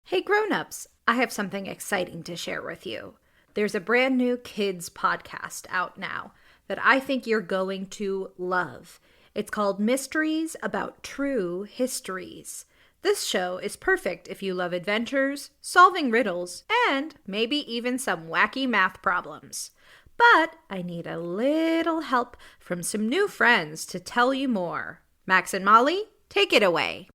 Hey Grownups, I have something exciting to share with you. There's a brand new kids podcast out now that I think you're going to love. It's called Mysteries About True Histories. This show is perfect if you love adventures, solving riddles, and maybe even some wacky math problems. But I need a little help from some new friends to tell you more. Max and Molly, take it away.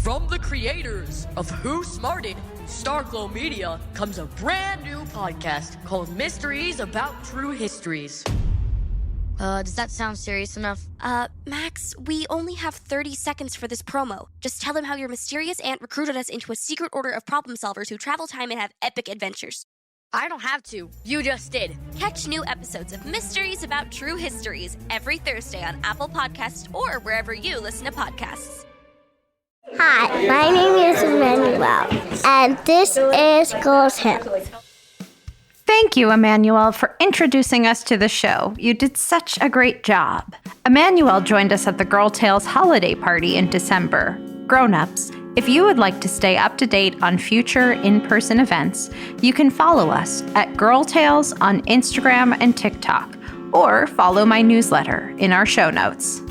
From the creators of Who Smarted, Starglow Media, comes a brand new podcast called Mysteries About True Histories. Does that sound serious enough? Max, we only have 30 seconds for this promo. Just tell them how your mysterious aunt recruited us into a secret order of problem solvers who travel time and have epic adventures. I don't have to. You just did. Catch new episodes of Mysteries About True Histories every Thursday on Apple Podcasts or wherever you listen to podcasts. Hi, my name is Emmanuel, and this is Girls Hill. Thank you, Emmanuel, for introducing us to the show. You did such a great job. Emmanuel joined us at the Girl Tales holiday party in December. Grownups, if you would like to stay up to date on future in-person events, you can follow us at Girl Tales on Instagram and TikTok, or follow my newsletter in our show notes.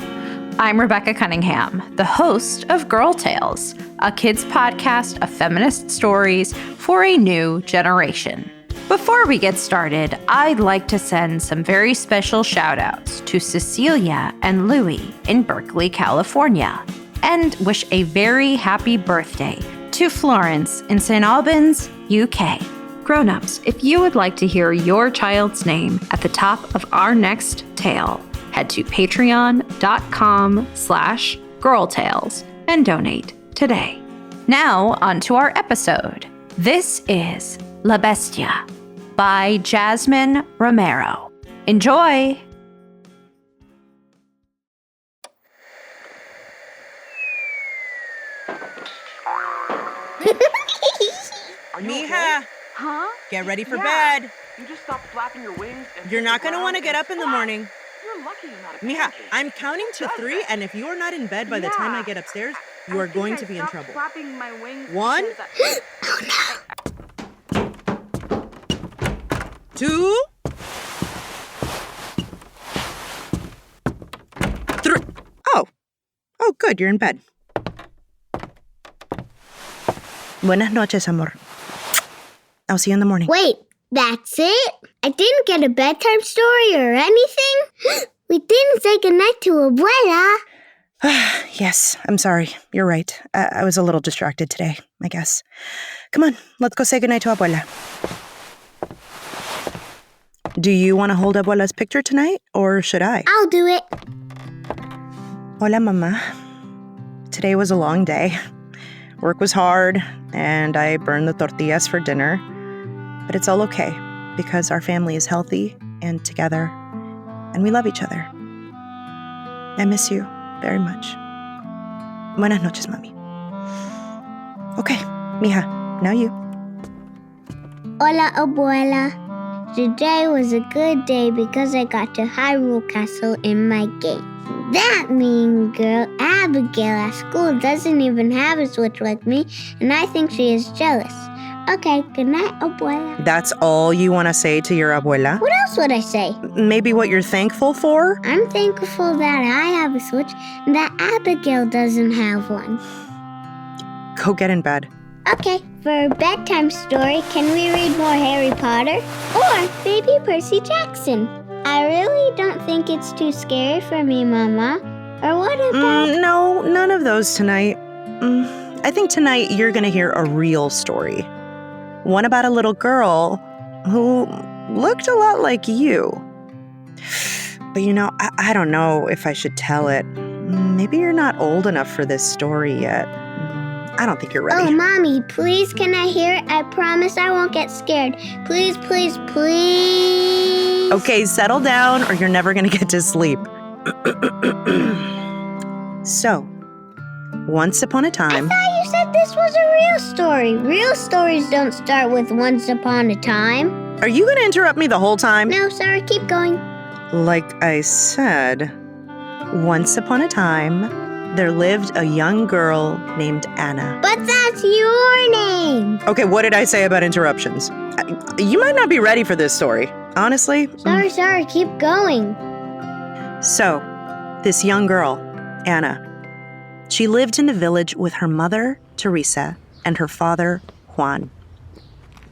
I'm Rebecca Cunningham, the host of Girl Tales, a kids podcast of feminist stories for a new generation. Before we get started, I'd like to send some very special shout-outs to Cecilia and Louie in Berkeley, California, and wish a very happy birthday to Florence in St. Albans, UK. Grown-ups, if you would like to hear your child's name at the top of our next tale, head to patreon.com/girltales and donate today. Now, on to our episode. This is La Bestia by Jasmine Romero. Enjoy! Mija, Huh? get ready for bed. You just stopped flapping your wings and You're not going to want to get up in the morning. You're lucky you're not a Mija, pancake. I'm counting to 3, and if you are not in bed by the time I get upstairs, you are going to be in trouble. Flapping my wings 1, because 2, 3. Oh, good, you're in bed. Buenas noches, amor. I'll see you in the morning. Wait, that's it? I didn't get a bedtime story or anything? We didn't say goodnight to Abuela. Yes, I'm sorry. You're right. I was a little distracted today, I guess. Come on, let's go say goodnight to Abuela. Do you want to hold Abuela's picture tonight, or should I? I'll do it. Hola, Mama. Today was a long day. Work was hard, and I burned the tortillas for dinner. But it's all okay, because our family is healthy and together, and we love each other. I miss you very much. Buenas noches, Mami. Okay, Mija, now you. Hola, Abuela. Today was a good day because I got to Hyrule Castle in my game. That mean girl, Abigail, at school doesn't even have a Switch like me, and I think she is jealous. Okay, good night, Abuela. That's all you want to say to your abuela? What else would I say? Maybe what you're thankful for? I'm thankful that I have a Switch and that Abigail doesn't have one. Go get in bed. Okay, for a bedtime story, can we read more Harry Potter? Or maybe Percy Jackson? I really don't think it's too scary for me, Mama. Or what about... No, none of those tonight. I think tonight you're going to hear a real story. One about a little girl who looked a lot like you. But I don't know if I should tell it. Maybe you're not old enough for this story yet. I don't think you're ready. Oh, Mommy, please, can I hear it? I promise I won't get scared. Please, please, please. Okay, settle down or you're never going to get to sleep. So, once upon a time... I thought you said this was a real story. Real stories don't start with once upon a time. Are you going to interrupt me the whole time? No, sorry, keep going. Like I said, once upon a time, there lived a young girl named Anna. But that's your name. Okay, what did I say about interruptions? You might not be ready for this story, honestly. Sorry, keep going. So, this young girl, Anna, she lived in a village with her mother, Teresa, and her father, Juan.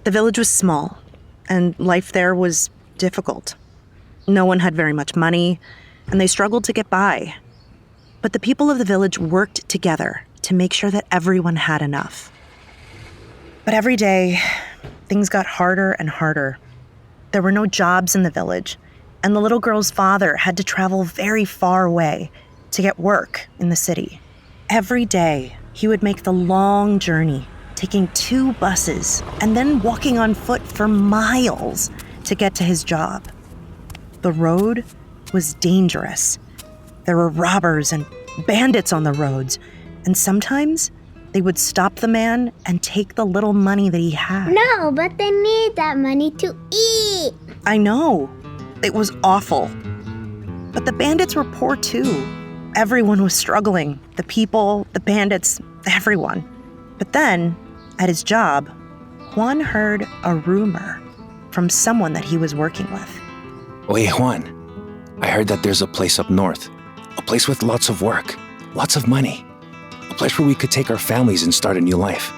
The village was small, and life there was difficult. No one had very much money, and they struggled to get by. But the people of the village worked together to make sure that everyone had enough. But every day, things got harder and harder. There were no jobs in the village, and the little girl's father had to travel very far away to get work in the city. Every day, he would make the long journey, taking 2 buses and then walking on foot for miles to get to his job. The road was dangerous. There were robbers and bandits on the roads, and sometimes they would stop the man and take the little money that he had. No, but they need that money to eat. I know. It was awful. But the bandits were poor too. Everyone was struggling. The people, the bandits, everyone. But then, at his job, Juan heard a rumor from someone that he was working with. Oye, Juan, I heard that there's a place up north. A place with lots of work, lots of money. A place where we could take our families and start a new life.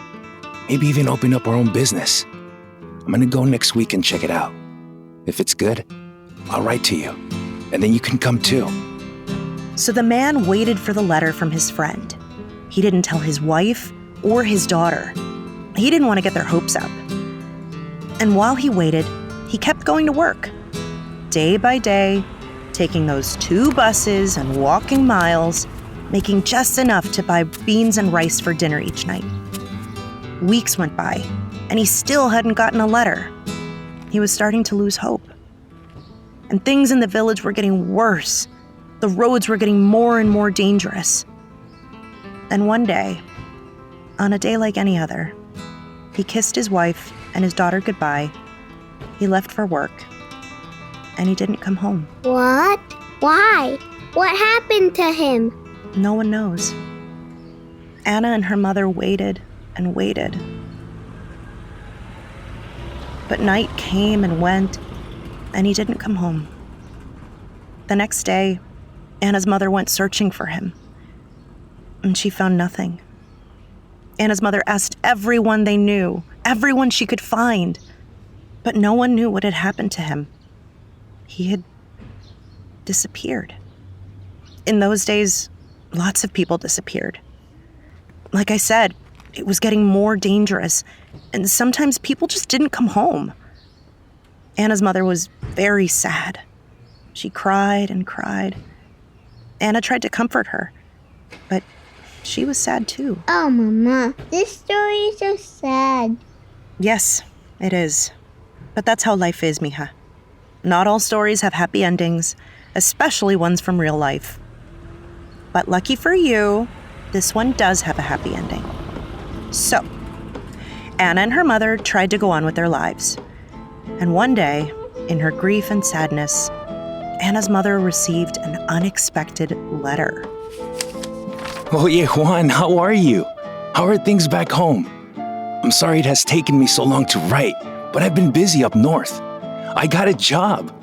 Maybe even open up our own business. I'm gonna go next week and check it out. If it's good, I'll write to you. And then you can come too. So the man waited for the letter from his friend. He didn't tell his wife or his daughter. He didn't want to get their hopes up. And while he waited, he kept going to work. Day by day, taking those 2 buses and walking miles, making just enough to buy beans and rice for dinner each night. Weeks went by, and he still hadn't gotten a letter. He was starting to lose hope. And things in the village were getting worse. The roads were getting more and more dangerous. And one day, on a day like any other, he kissed his wife and his daughter goodbye. He left for work, and he didn't come home. What? Why? What happened to him? No one knows. Anna and her mother waited and waited. But night came and went, and he didn't come home. The next day, Anna's mother went searching for him, and she found nothing. Anna's mother asked everyone they knew, everyone she could find, but no one knew what had happened to him. He had disappeared. In those days, lots of people disappeared. Like I said, it was getting more dangerous, and sometimes people just didn't come home. Anna's mother was very sad. She cried and cried. Anna tried to comfort her, but she was sad too. Oh, Mama, this story is so sad. Yes, it is. But that's how life is, mija. Not all stories have happy endings, especially ones from real life. But lucky for you, this one does have a happy ending. So, Anna and her mother tried to go on with their lives. And one day, in her grief and sadness, Anna's mother received an unexpected letter. Oye, Juan, how are you? How are things back home? I'm sorry it has taken me so long to write, but I've been busy up north. I got a job.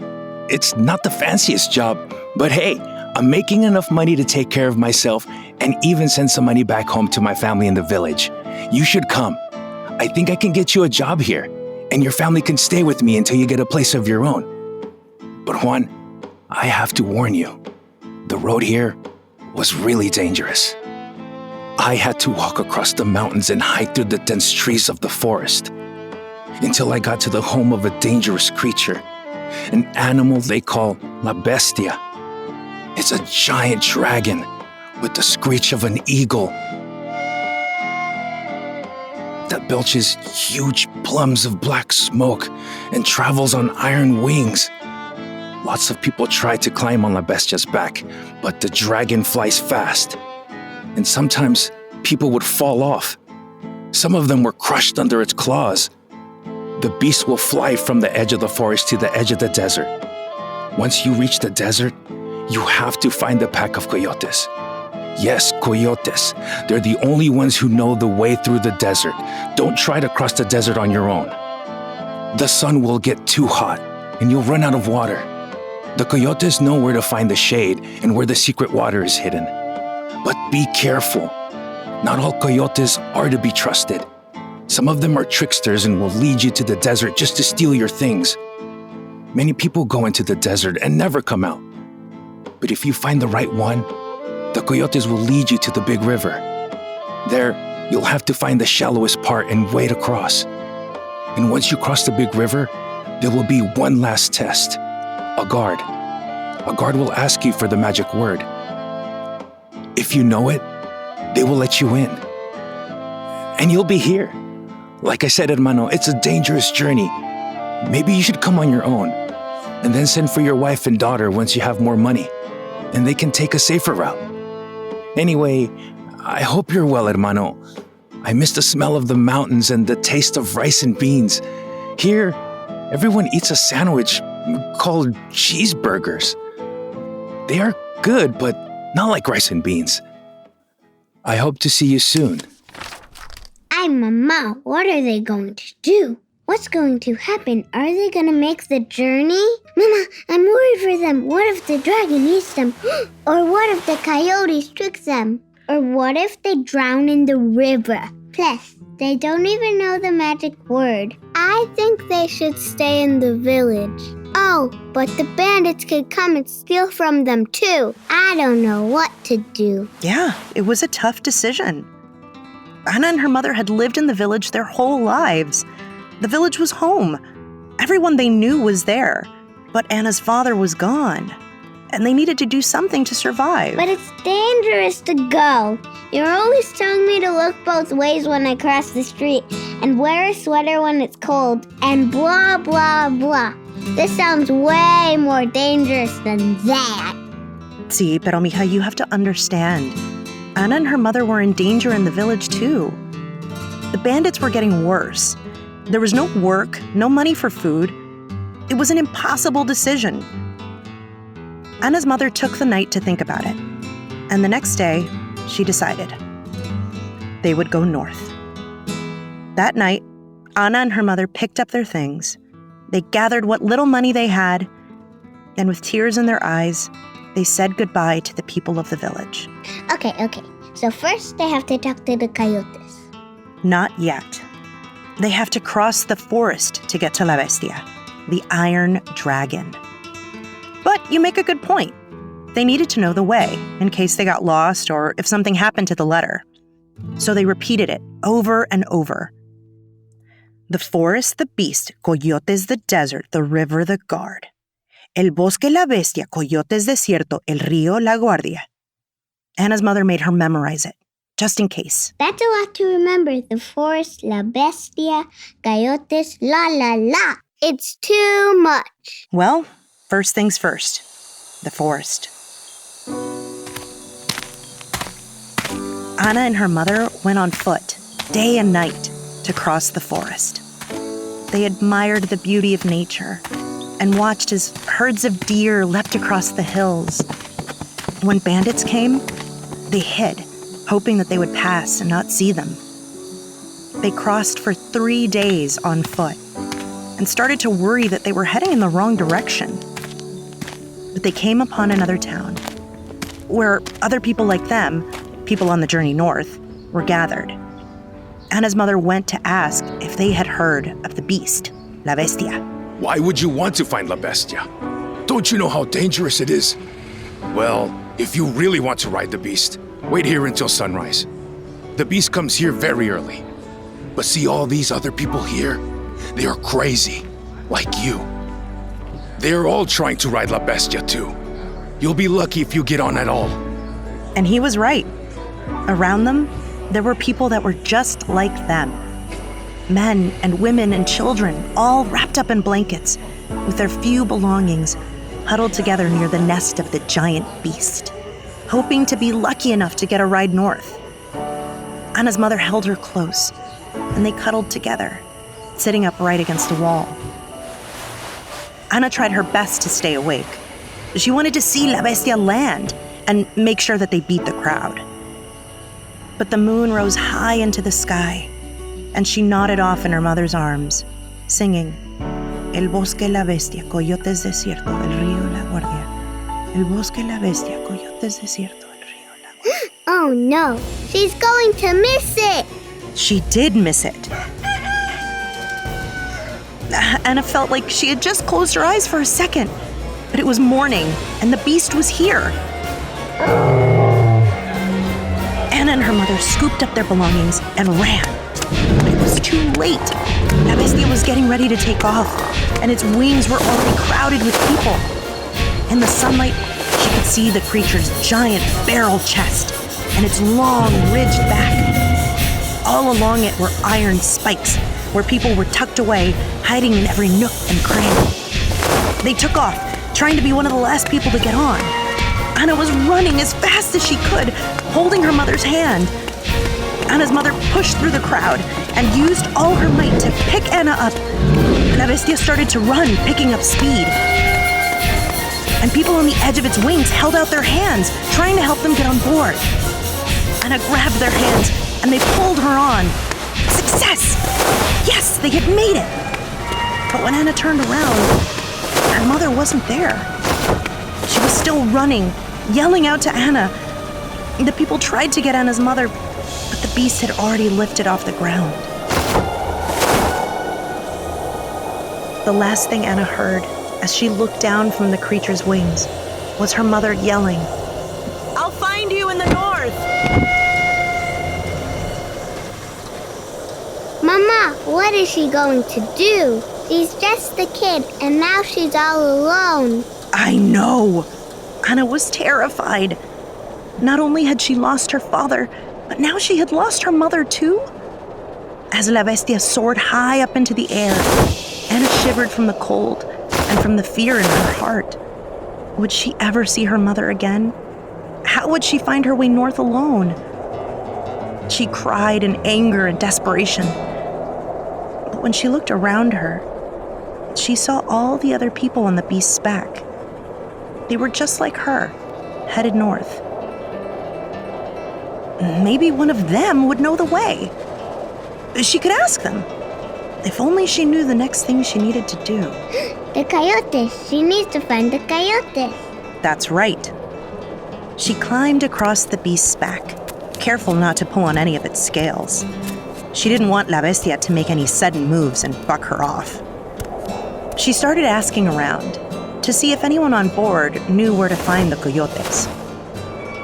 It's not the fanciest job, but hey, I'm making enough money to take care of myself and even send some money back home to my family in the village. You should come. I think I can get you a job here, and your family can stay with me until you get a place of your own. But Juan, I have to warn you, the road here was really dangerous. I had to walk across the mountains and hike through the dense trees of the forest until I got to the home of a dangerous creature, an animal they call La Bestia. It's a giant dragon with the screech of an eagle that belches huge plumes of black smoke and travels on iron wings. Lots of people try to climb on La Bestia's back, but the dragon flies fast. And sometimes people would fall off. Some of them were crushed under its claws. The beast will fly from the edge of the forest to the edge of the desert. Once you reach the desert, you have to find the pack of coyotes. Yes, Coyotes. They're the only ones who know the way through the desert. Don't try to cross the desert on your own. The sun will get too hot, and you'll run out of water. The Coyotes know where to find the shade and where the secret water is hidden. But be careful. Not all Coyotes are to be trusted. Some of them are tricksters and will lead you to the desert just to steal your things. Many people go into the desert and never come out. But if you find the right one, the Coyotes will lead you to the big river. There, you'll have to find the shallowest part and wade across. And once you cross the big river, there will be one last test. A guard. A guard will ask you for the magic word. If you know it, they will let you in. And you'll be here. Like I said, hermano, it's a dangerous journey. Maybe you should come on your own, and then send for your wife and daughter once you have more money, and they can take a safer route. Anyway, I hope you're well, hermano. I miss the smell of the mountains and the taste of rice and beans. Here, everyone eats a sandwich called cheeseburgers. They are good, but not like rice and beans. I hope to see you soon. Ay, Mama, what are they going to do? What's going to happen? Are they going to make the journey? Mama, I'm worried for them. What if the dragon eats them? Or what if the coyotes trick them? Or what if they drown in the river? Plus, they don't even know the magic word. I think they should stay in the village. Oh, but the bandits could come and steal from them too. I don't know what to do. Yeah, it was a tough decision. Anna and her mother had lived in the village their whole lives. The village was home. Everyone they knew was there. But Anna's father was gone, and they needed to do something to survive. But it's dangerous to go. You're always telling me to look both ways when I cross the street and wear a sweater when it's cold and blah, blah, blah. This sounds way more dangerous than that. Sí, pero mija, you have to understand. Anna and her mother were in danger in the village too. The bandits were getting worse. There was no work, no money for food. It was an impossible decision. Anna's mother took the night to think about it. And the next day, she decided they would go north. That night, Anna and her mother picked up their things. They gathered what little money they had, and with tears in their eyes, they said goodbye to the people of the village. Okay. So first they have to talk to the coyotes. Not yet. They have to cross the forest to get to La Bestia, the Iron Dragon. But you make a good point. They needed to know the way in case they got lost or if something happened to the letter. So they repeated it over and over. The forest, the beast, Coyotes, the desert, the river, the guard. El Bosque, la Bestia, Coyotes, Desierto, el río, la Guardia. Anna's mother made her memorize it, just in case. That's a lot to remember. The forest, la bestia, coyotes, la la la. It's too much. Well, first things first. The forest. Anna and her mother went on foot, day and night, to cross the forest. They admired the beauty of nature and watched as herds of deer leapt across the hills. When bandits came, they hid, hoping that they would pass and not see them. They crossed for 3 days on foot and started to worry that they were heading in the wrong direction. But they came upon another town where other people like them, people on the journey north, were gathered. Anna's mother went to ask if they had heard of the beast, La Bestia. Why would you want to find La Bestia? Don't you know how dangerous it is? Well, if you really want to ride the beast, wait here until sunrise. The beast comes here very early. But see all these other people here? They are crazy, like you. They're all trying to ride La Bestia too. You'll be lucky if you get on at all. And he was right. Around them, there were people that were just like them. Men and women and children, all wrapped up in blankets, with their few belongings, huddled together near the nest of the giant beast, hoping to be lucky enough to get a ride north. Anna's mother held her close, and they cuddled together, sitting up right against a wall. Anna tried her best to stay awake. She wanted to see La Bestia land and make sure that they beat the crowd. But the moon rose high into the sky, and she nodded off in her mother's arms, singing, El Bosque la Bestia, Coyotes, Desierto, el río, la Guardia. El Bosque la Bestia, Coyotes, Desierto, el río, la Guardia. Oh no, she's going to miss it. She did miss it. Anna felt like she had just closed her eyes for a second, but it was morning, and the beast was here. Anna and her mother scooped up their belongings and ran. But it was too late. La Bestia was getting ready to take off, and its wings were already crowded with people. In the sunlight, she could see the creature's giant barrel chest and its long, ridged back. All along it were iron spikes, where people were tucked away, hiding in every nook and cranny. They took off, trying to be one of the last people to get on. Anna was running as fast as she could, holding her mother's hand. Anna's mother pushed through the crowd and used all her might to pick Anna up. La Bestia started to run, picking up speed. And people on the edge of its wings held out their hands, trying to help them get on board. Anna grabbed their hands and they pulled her on. Success! Yes, they had made it! But when Anna turned around, her mother wasn't there. She was still running, yelling out to Anna. The people tried to get Anna's mother, but the beast had already lifted off the ground. The last thing Anna heard, as she looked down from the creature's wings, was her mother yelling, "I'll find you in the north!" Mama, what is she going to do? She's just a kid, and now she's all alone. I know. Anna was terrified. Not only had she lost her father, but now she had lost her mother too. As La Bestia soared high up into the air, Anna shivered from the cold and from the fear in her heart. Would she ever see her mother again? How would she find her way north alone? She cried in anger and desperation. But when she looked around her, she saw all the other people on the beast's back. They were just like her, headed north. Maybe one of them would know the way. She could ask them. If only she knew the next thing she needed to do. The coyotes. She needs to find the coyotes. That's right. She climbed across the beast's back, careful not to pull on any of its scales. She didn't want La Bestia to make any sudden moves and buck her off. She started asking around to see if anyone on board knew where to find the coyotes.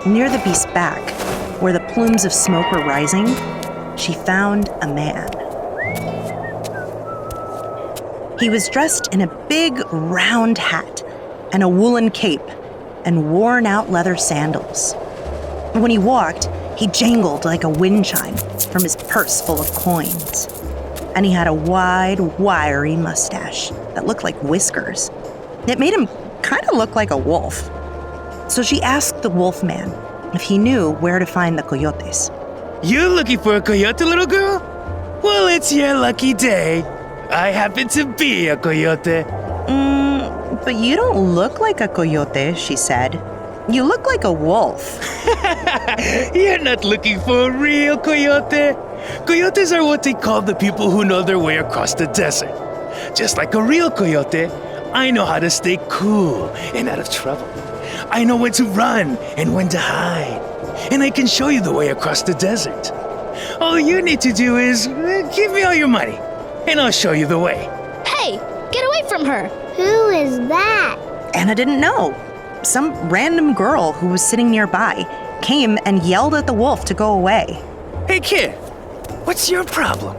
Near the beast's back, where the plumes of smoke were rising, she found a man. He was dressed in a big, round hat and a woolen cape and worn-out leather sandals. When he walked, he jangled like a wind chime from his purse full of coins. And he had a wide, wiry mustache that looked like whiskers. It made him kind of look like a wolf. So she asked the wolf man if he knew where to find the coyotes. You looking for a coyote, little girl? Well, it's your lucky day. I happen to be a coyote. But you don't look like a coyote, she said. You look like a wolf. You're not looking for a real coyote. Coyotes are what they call the people who know their way across the desert. Just like a real coyote, I know how to stay cool and out of trouble. I know when to run and when to hide. And I can show you the way across the desert. All you need to do is give me all your money, and I'll show you the way. Hey, get away from her! Who is that? Anna didn't know. Some random girl who was sitting nearby came and yelled at the wolf to go away. Hey kid, what's your problem?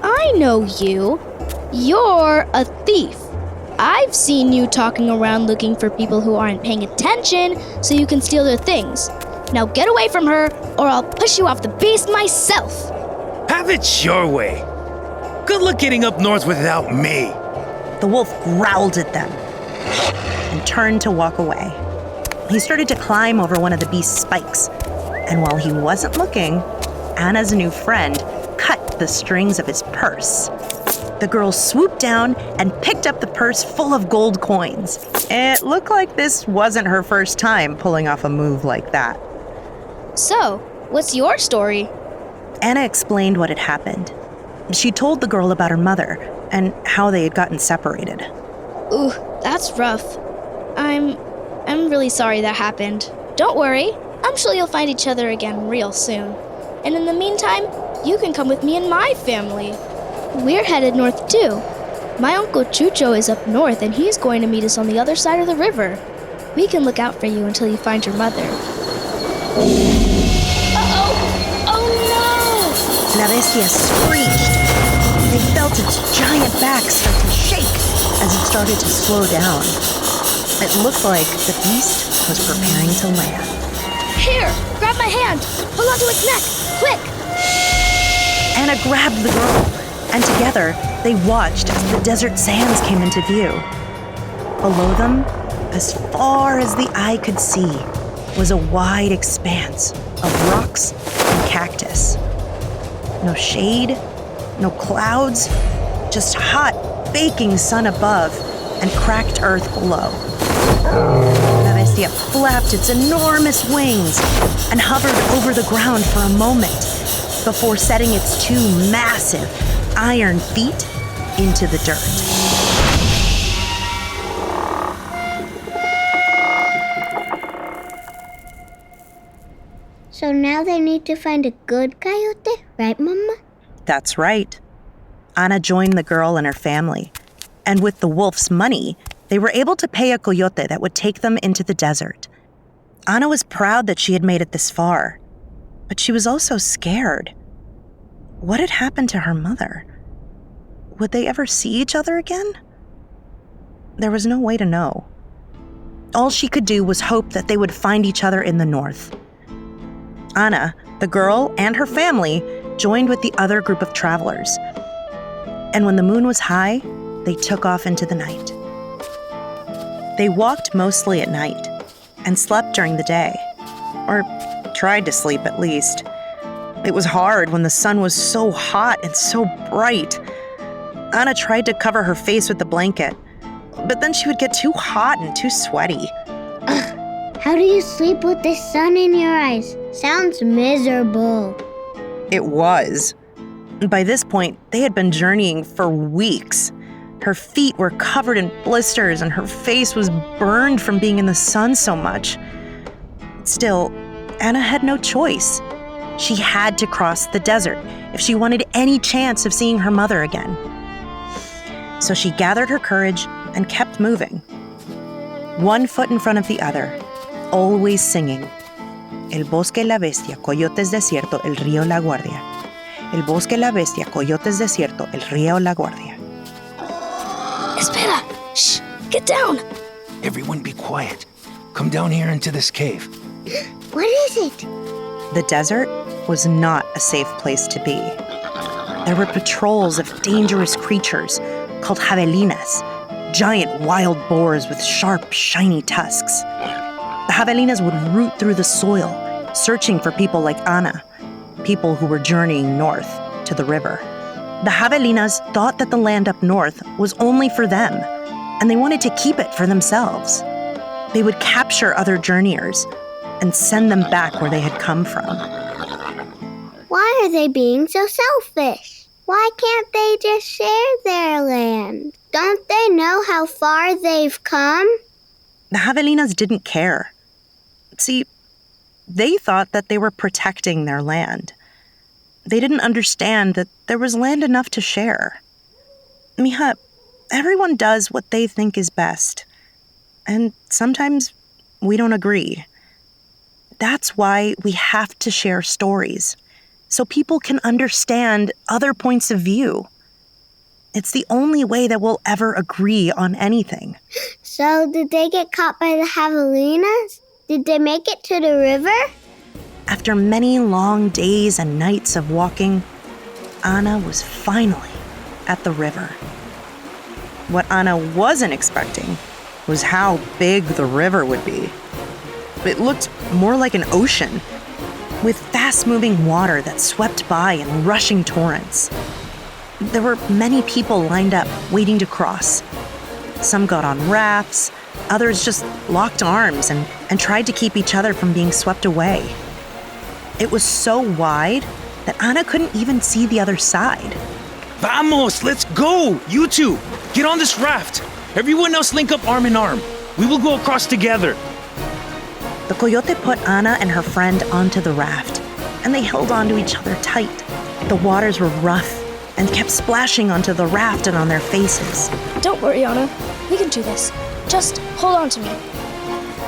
I know you. You're a thief. I've seen you talking around looking for people who aren't paying attention so you can steal their things. Now get away from her, or I'll push you off the beast myself. Have it your way. Good luck getting up north without me. The wolf growled at them and turned to walk away. He started to climb over one of the beast's spikes, and while he wasn't looking, Anna's new friend cut the strings of his purse. The girl swooped down and picked up the purse full of gold coins. It looked like this wasn't her first time pulling off a move like that. So, What's your story? Anna explained what had happened. She told the girl about her mother and how they had gotten separated. Ooh, that's rough. I'm really sorry that happened. Don't worry. I'm sure you'll find each other again real soon. And in the meantime, you can come with me and my family. We're headed north too. My Uncle Chucho is up north and he's going to meet us on the other side of the river. We can look out for you until you find your mother. Uh-oh! Oh no! La Bestia screeched. They felt its giant back start to shake as it started to slow down. It looked like the beast was preparing to land. Here! Grab my hand! Hold on to its neck! Quick! Anna grabbed the girl, and together they watched as the desert sands came into view. Below them, as far as the eye could see, was a wide expanse of rocks and cactus. No shade, no clouds, just hot, baking sun above and cracked earth below. La Bestia flapped its enormous wings and hovered over the ground for a moment before setting its two massive iron feet into the dirt. So now they need to find a good coyote, right, Mama? That's right. Anna joined the girl and her family, and with the wolf's money, they were able to pay a coyote that would take them into the desert. Anna was proud that she had made it this far, but she was also scared. What had happened to her mother? Would they ever see each other again? There was no way to know. All she could do was hope that they would find each other in the north. Anna, the girl, and her family joined with the other group of travelers. And when the moon was high, they took off into the night. They walked mostly at night and slept during the day, or tried to sleep at least. It was hard when the sun was so hot and so bright. Anna tried to cover her face with the blanket, but then she would get too hot and too sweaty. How do you sleep with the sun in your eyes? Sounds miserable. It was. By this point, they had been journeying for weeks. Her feet were covered in blisters and her face was burned from being in the sun so much. Still, Anna had no choice. She had to cross the desert if she wanted any chance of seeing her mother again. So she gathered her courage and kept moving. One foot in front of the other, always singing. El Bosque, la Bestia, Coyotes, Desierto, el Río, la Guardia. El Bosque, la Bestia, Coyotes, Desierto, el Río, la Guardia. Espera! Shh! Get down! Everyone be quiet. Come down here into this cave. What is it? The desert was not a safe place to be. There were patrols of dangerous creatures called javelinas, giant wild boars with sharp, shiny tusks. The javelinas would root through the soil, searching for people like Anna, people who were journeying north to the river. The javelinas thought that the land up north was only for them, and they wanted to keep it for themselves. They would capture other journeyers and send them back where they had come from. Why are they being so selfish? Why can't they just share their land? Don't they know how far they've come? The javelinas didn't care. See, they thought that they were protecting their land. They didn't understand that there was land enough to share. Mija, everyone does what they think is best. And sometimes we don't agree. That's why we have to share stories, so people can understand other points of view. It's the only way that we'll ever agree on anything. So did they get caught by the javelinas? Did they make it to the river? After many long days and nights of walking, Anna was finally at the river. What Anna wasn't expecting was how big the river would be. It looked more like an ocean, with fast-moving water that swept by in rushing torrents. There were many people lined up, waiting to cross. Some got on rafts, others just locked arms and tried to keep each other from being swept away. It was so wide that Ana couldn't even see the other side. Vamos, let's go! You two, get on this raft. Everyone else link up arm in arm. We will go across together. The coyote put Ana and her friend onto the raft, and they held onto each other tight. The waters were rough and kept splashing onto the raft and on their faces. Don't worry, Anna. We can do this. Just hold on to me.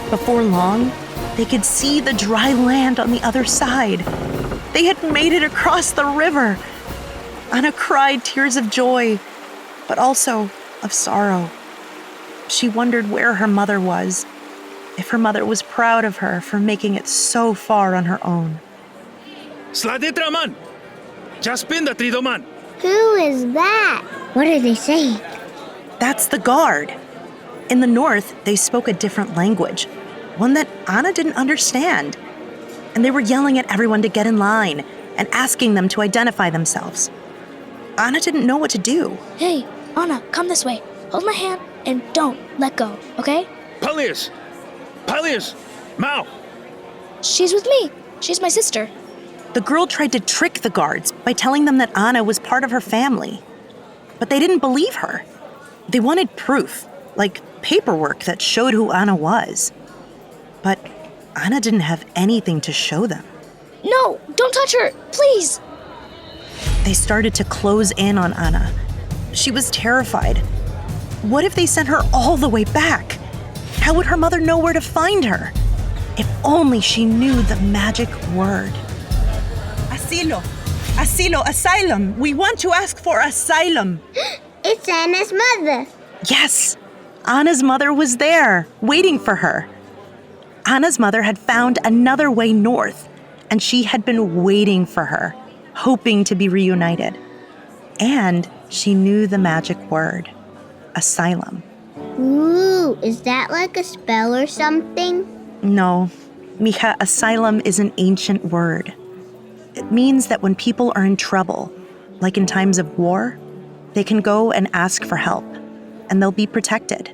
Before long, they could see the dry land on the other side. They had made it across the river. Ana cried tears of joy, but also of sorrow. She wondered where her mother was, if her mother was proud of her for making it so far on her own. Sladetra man! Jasmine da trido man! Who is that? What are they saying? That's the guard. In the north, they spoke a different language, one that Ana didn't understand. And they were yelling at everyone to get in line and asking them to identify themselves. Ana didn't know what to do. Hey, Anna, come this way. Hold my hand and don't let go, okay? Palias! Palias! Mao! She's with me. She's my sister. The girl tried to trick the guards by telling them that Ana was part of her family. But they didn't believe her. They wanted proof, like paperwork that showed who Ana was. But Ana didn't have anything to show them. No, don't touch her, please. They started to close in on Ana. She was terrified. What if they sent her all the way back? How would her mother know where to find her? If only she knew the magic word. Asilo! Asilo! Asylum! We want to ask for asylum! It's Anna's mother. Yes! Ana's mother was there, waiting for her. Ana's mother had found another way north, and she had been waiting for her, hoping to be reunited. And she knew the magic word, asylum. Ooh, is that like a spell or something? No, mija, asylum is an ancient word. It means that when people are in trouble, like in times of war, they can go and ask for help, and they'll be protected.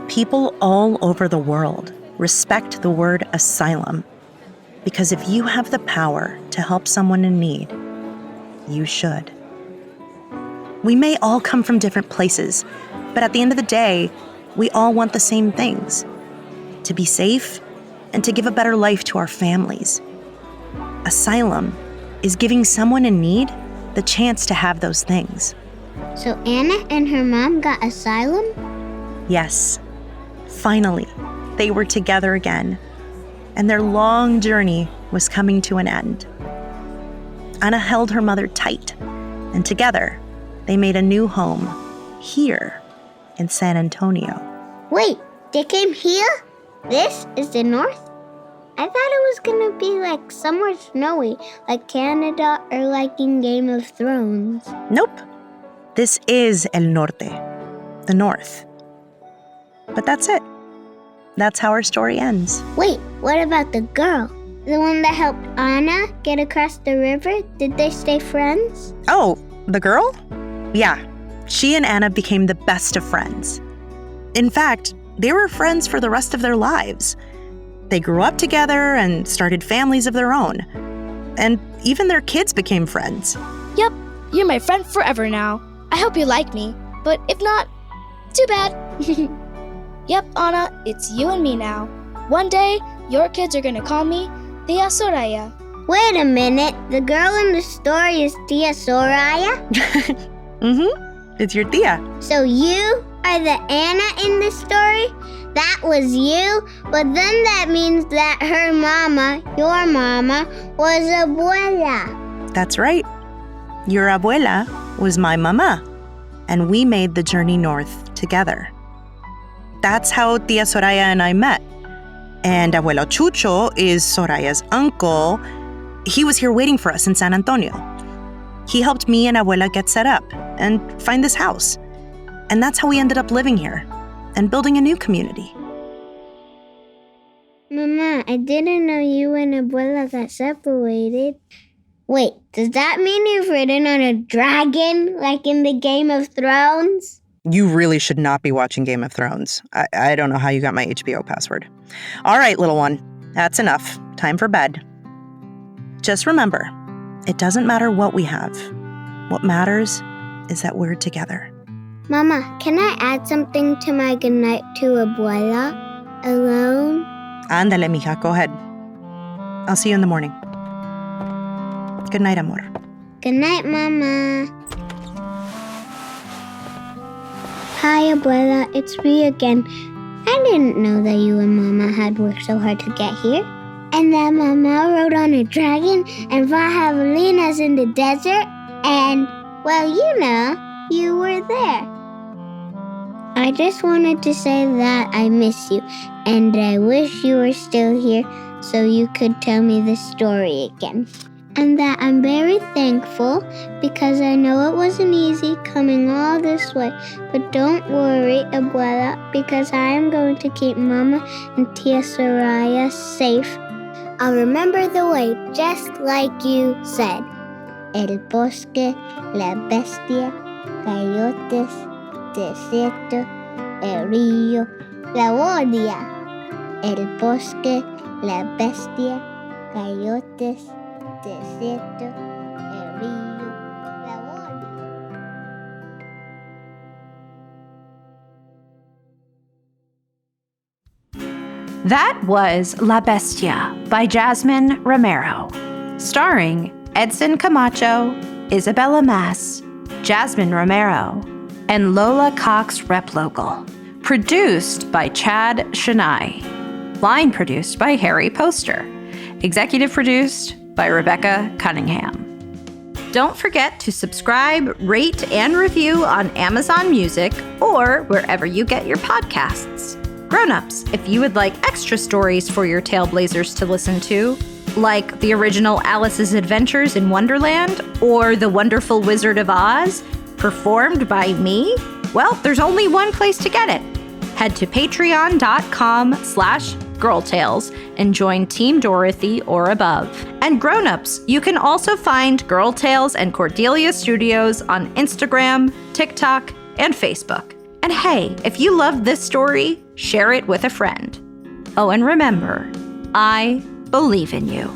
People all over the world respect the word asylum, because if you have the power to help someone in need, you should. We may all come from different places, but at the end of the day, we all want the same things: to be safe and to give a better life to our families. Asylum is giving someone in need the chance to have those things. So Anna and her mom got asylum? Yes, finally, they were together again, and their long journey was coming to an end. Ana held her mother tight, and together, they made a new home here in San Antonio. Wait, they came here? This is the north? I thought it was gonna be like somewhere snowy, like Canada or like in Game of Thrones. Nope. This is El Norte, the north. But that's it. That's how our story ends. Wait, what about the girl? The one that helped Anna get across the river? Did they stay friends? Oh, the girl? Yeah, she and Ana became the best of friends. In fact, they were friends for the rest of their lives. They grew up together and started families of their own. And even their kids became friends. Yep, you're my friend forever now. I hope you like me, but if not, too bad. Yep, Anna, it's you and me now. One day, your kids are gonna call me Tia Soraya. Wait a minute, the girl in the story is Tia Soraya? It's your tia. So you are the Anna in the story? That was you? But then that means that her mama, your mama, was abuela. That's right. Your abuela was my mama, and we made the journey north together. That's how Tia Soraya and I met. And Abuelo Chucho is Soraya's uncle. He was here waiting for us in San Antonio. He helped me and Abuela get set up and find this house. And that's how we ended up living here and building a new community. Mama, I didn't know you and abuela got separated. Wait, does that mean you've ridden on a dragon like in the Game of Thrones? You really should not be watching Game of Thrones. I don't know how you got my HBO password. All right, little one, that's enough. Time for bed. Just remember, it doesn't matter what we have. What matters is that we're together. Mama, can I add something to my goodnight to Abuela? Alone? Ándale, mija, go ahead. I'll see you in the morning. Good night, amor. Good night, Mama. Hi, Abuela. It's me again. I didn't know that you and Mama had worked so hard to get here. And that Mama rode on a dragon and fought javelinas in the desert. And, well, you were there. I just wanted to say that I miss you, and I wish you were still here so you could tell me the story again. And that I'm very thankful because I know it wasn't easy coming all this way. But don't worry, Abuela, because I am going to keep Mama and Tia Soraya safe. I'll remember the way just like you said. El Bosque, la Bestia, Coyotes, Desierto, el Río, la Guardia. El Bosque, la Bestia, Coyotes, Desierto, el Río, la Guardia. That was La Bestia by Jasmine Romero, starring Edson Camacho, Isabella Mas, Jasmine Romero, and Lola Cox Replogle. Produced by Chad Chenail. Line produced by Harry Poster. Executive produced by Rebecca Cunningham. Don't forget to subscribe, rate, and review on Amazon Music or wherever you get your podcasts. Grownups, if you would like extra stories for your Tailblazers to listen to, like the original Alice's Adventures in Wonderland or The Wonderful Wizard of Oz, performed by me, well, there's only one place to get it. Head to patreon.com/girltales and join Team Dorothy or above. And Grownups, you can also find Girl Tales and Cordelia Studios on Instagram, TikTok, and Facebook. And hey, if you loved this story, share it with a friend. Oh, and remember, I believe in you.